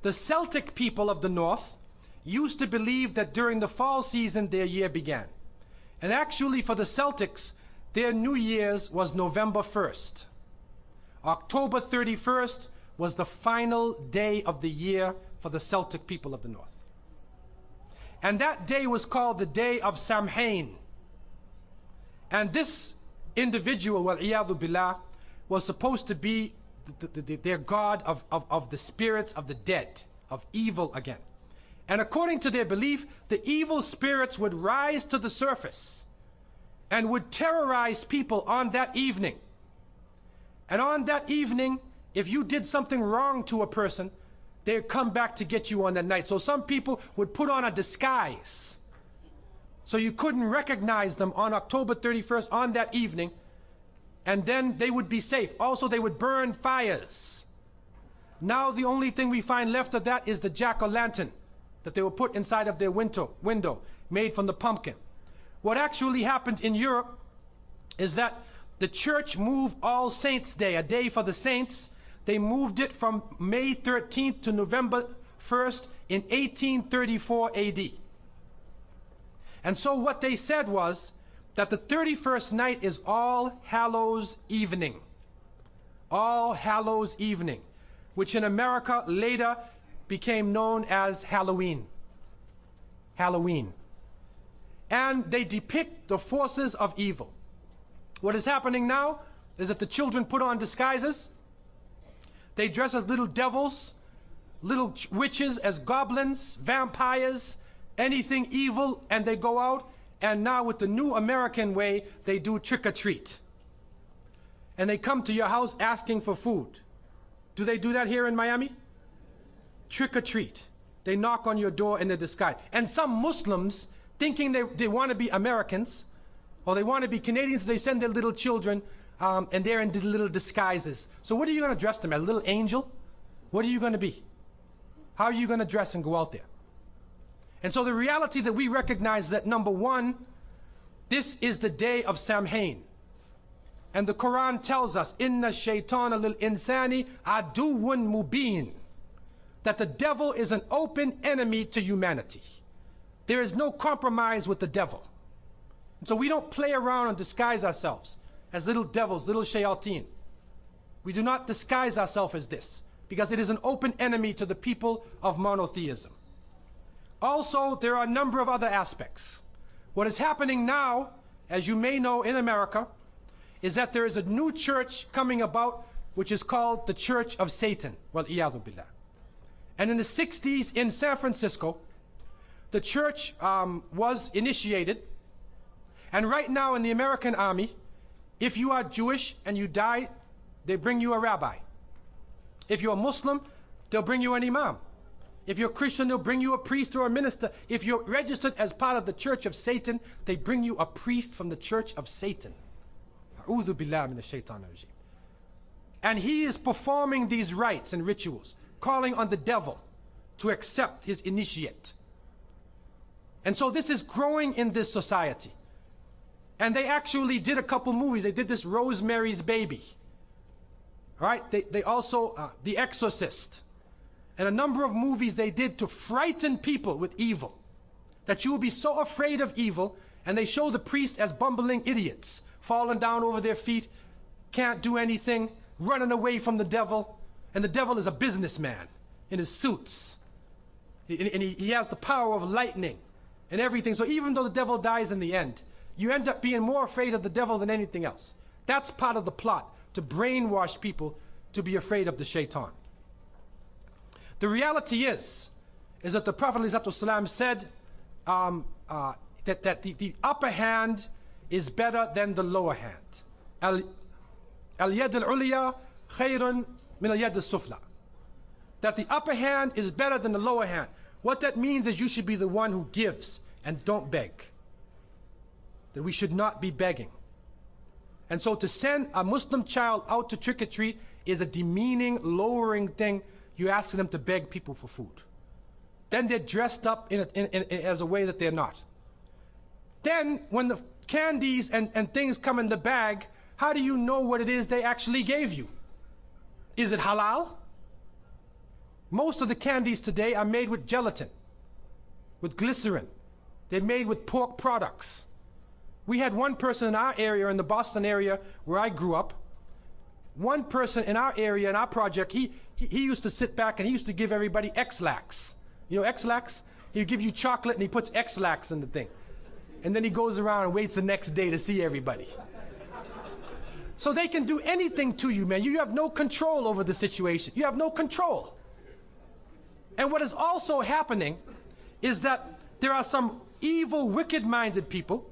The Celtic people of the north used to believe that during the fall season their year began. And actually for the Celtics, their New Year's was November 1st. October 31st was the final day of the year for the Celtic people of the north. And that day was called the Day of Samhain. And this individual, wal-iyadhu billah, was supposed to be their god of the spirits of the dead, of evil again. And according to their belief, the evil spirits would rise to the surface and would terrorize people on that evening. And on that evening, if you did something wrong to a person, they'd come back to get you on that night. So some people would put on a disguise, so you couldn't recognize them on October 31st on that evening, and then they would be safe. Also, they would burn fires. Now the only thing we find left of that is the jack-o'-lantern that they would put inside of their window, made from the pumpkin. What actually happened in Europe is that the church moved All Saints' Day, a day for the saints. They moved it from May 13th to November 1st in 1834 AD. And so what they said was that the 31st night is All Hallows Evening. All Hallows Evening, which in America later became known as Halloween. Halloween. And they depict the forces of evil. What is happening now is that the children put on disguises. They dress as little devils, little witches, as goblins, vampires, anything evil, and they go out, and now with the new American way, they do trick-or-treat. And they come to your house asking for food. Do they do that here in Miami? Trick-or-treat. They knock on your door in their disguise. And some Muslims, thinking they want to be Americans, or they want to be Canadians, so they send their little children, and they're in little disguises. So what are you going to dress them as? A little angel? What are you going to be? How are you going to dress and go out there? And so the reality that we recognize is that, number one, this is the day of Samhain. And the Quran tells us, Inna shaytana lil insani aduwwun mubin, that the devil is an open enemy to humanity. There is no compromise with the devil. And so we don't play around and disguise ourselves as little devils, little shayateen. We do not disguise ourselves as this, because it is an open enemy to the people of monotheism. Also, there are a number of other aspects. What is happening now, as you may know in America, is that there is a new church coming about, which is called the Church of Satan. Wal-iyadhu billah. And in the 60s in San Francisco, the church was initiated. And right now in the American army, if you are Jewish and you die, they bring you a rabbi. If you're a Muslim, they'll bring you an imam. If you're Christian, they'll bring you a priest or a minister. If you're registered as part of the Church of Satan, they bring you a priest from the Church of Satan. A'udhu billahi minash shaitanir rajim. And he is performing these rites and rituals, calling on the devil to accept his initiate. And so this is growing in this society. And they actually did a couple movies. They did this Rosemary's Baby. All right? They also, The Exorcist. And a number of movies they did to frighten people with evil, that you will be so afraid of evil. And they show the priests as bumbling idiots, falling down over their feet, can't do anything, running away from the devil. And the devil is a businessman in his suits. And he has the power of lightning and everything. So even though the devil dies in the end, you end up being more afraid of the devil than anything else. That's part of the plot, to brainwash people to be afraid of the shaitan. The reality is that the Prophet ﷺ said that the upper hand is better than the lower hand. Al-yad al-ulya khayrun min al-yad al-sufla. That the upper hand is better than the lower hand. What that means is you should be the one who gives and don't beg. That we should not be begging. And so to send a Muslim child out to trick-or-treat is a demeaning, lowering thing. You're asking them to beg people for food. Then they're dressed up as a way that they're not. Then when the candies and things come in the bag, how do you know what it is they actually gave you? Is it halal? Most of the candies today are made with gelatin, with glycerin. They're made with pork products. We had one person in our area, in the Boston area where I grew up, one person in our area, in our project, he used to sit back and he used to give everybody X-Lax. You know X-Lax? He'd give you chocolate and he puts X-Lax in the thing. And then he goes around and waits the next day to see everybody. So they can do anything to you, man. You have no control over the situation. You have no control. And what is also happening is that there are some evil, wicked-minded people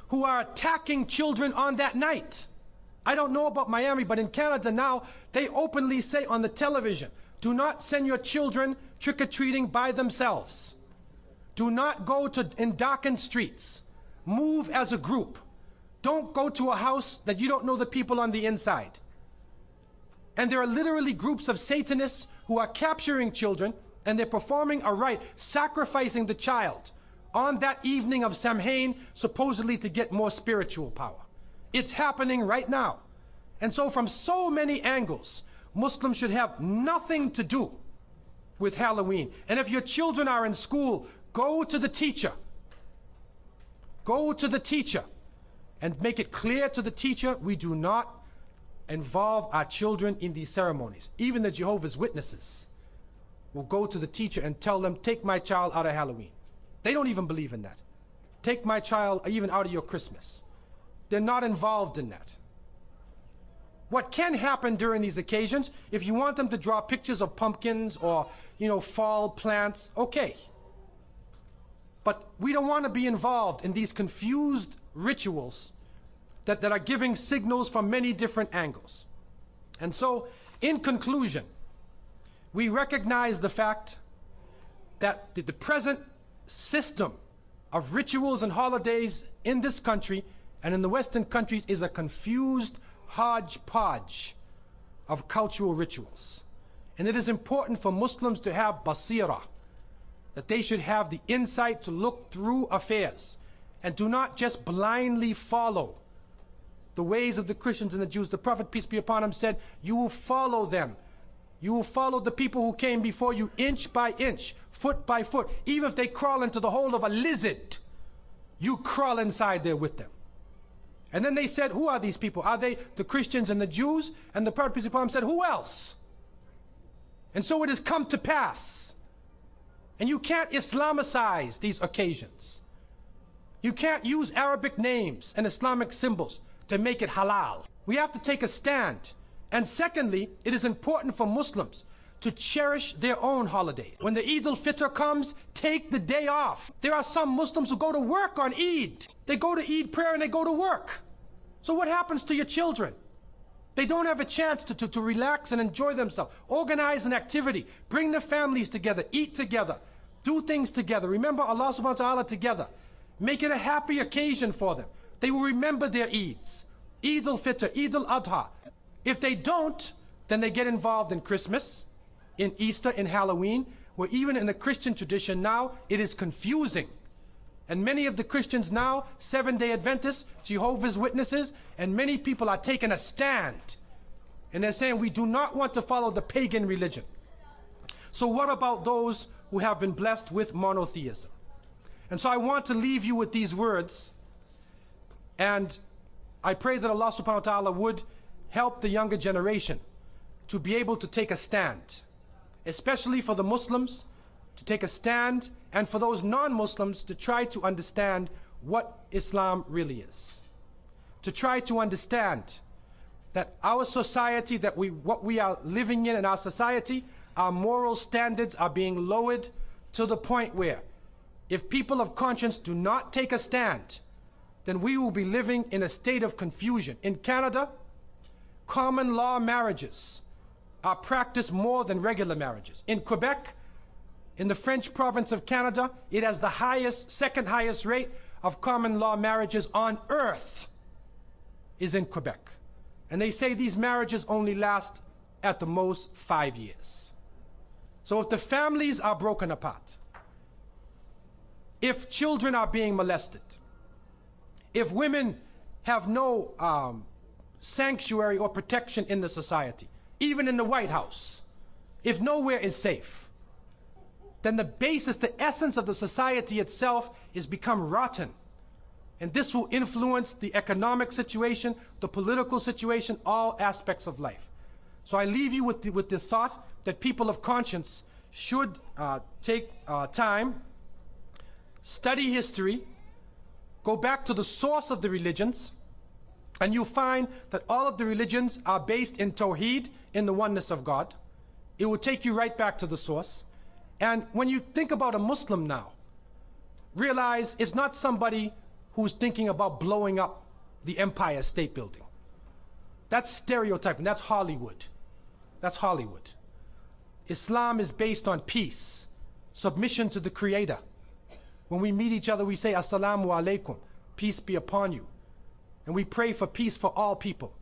who are attacking children on that night. I don't know about Miami, but in Canada now, they openly say on the television, do not send your children trick-or-treating by themselves. Do not go in darkened streets. Move as a group. Don't go to a house that you don't know the people on the inside. And there are literally groups of Satanists who are capturing children, and they're performing a rite, sacrificing the child on that evening of Samhain, supposedly to get more spiritual power. It's happening right now. And so from so many angles, Muslims should have nothing to do with Halloween. And if your children are in school, go to the teacher. Go to the teacher and make it clear to the teacher, we do not involve our children in these ceremonies. Even the Jehovah's Witnesses will go to the teacher and tell them, take my child out of Halloween. They don't even believe in that. Take my child even out of your Christmas. They're not involved in that. What can happen during these occasions, if you want them to draw pictures of pumpkins or, fall plants, okay. But we don't want to be involved in these confused rituals that are giving signals from many different angles. And so, in conclusion, we recognize the fact that the present system of rituals and holidays in this country and in the Western countries is a confused hodgepodge of cultural rituals. And it is important for Muslims to have basira, that they should have the insight to look through affairs and do not just blindly follow the ways of the Christians and the Jews. The Prophet, peace be upon him, said, you will follow them. You will follow the people who came before you inch by inch, foot by foot. Even if they crawl into the hole of a lizard, you crawl inside there with them. And then they said, who are these people? Are they the Christians and the Jews? And the Prophet, peace be upon him, said, who else? And so it has come to pass. And you can't Islamicize these occasions. You can't use Arabic names and Islamic symbols to make it halal. We have to take a stand. And secondly, it is important for Muslims to cherish their own holidays. When the Eid al-Fitr comes, take the day off. There are some Muslims who go to work on Eid. They go to Eid prayer and they go to work. So what happens to your children? They don't have a chance to relax and enjoy themselves. Organize an activity. Bring their families together. Eat together. Do things together. Remember Allah subhanahu wa ta'ala together. Make it a happy occasion for them. They will remember their Eids. Eid al-Fitr, Eid al-Adha. If they don't, then they get involved in Christmas, in Easter, in Halloween, where even in the Christian tradition now, it is confusing. And many of the Christians now, Seventh-day Adventists, Jehovah's Witnesses, and many people are taking a stand. And they're saying, we do not want to follow the pagan religion. So what about those who have been blessed with monotheism? And so I want to leave you with these words. And I pray that Allah subhanahu wa ta'ala would help the younger generation to be able to take a stand, especially for the Muslims to take a stand, and for those non-Muslims to try to understand what Islam really is. To try to understand that our society, what we are living in our society, our moral standards are being lowered to the point where if people of conscience do not take a stand, then we will be living in a state of confusion. In Canada, common law marriages are practiced more than regular marriages. In Quebec, in the French province of Canada, it has the second highest rate of common law marriages on earth is in Quebec. And they say these marriages only last at the most 5 years. So if the families are broken apart, if children are being molested, if women have no sanctuary or protection in the society, even in the White House, if nowhere is safe, then the basis, the essence of the society itself is become rotten. And this will influence the economic situation, the political situation, all aspects of life. So I leave you with the thought that people of conscience should take time, study history, go back to the source of the religions, and you'll find that all of the religions are based in Tawheed, in the oneness of God. It will take you right back to the source. And when you think about a Muslim now, realize it's not somebody who's thinking about blowing up the Empire State Building. That's stereotyping, that's Hollywood. That's Hollywood. Islam is based on peace, submission to the Creator. When we meet each other, we say, Assalamu alaikum, peace be upon you. And we pray for peace for all people.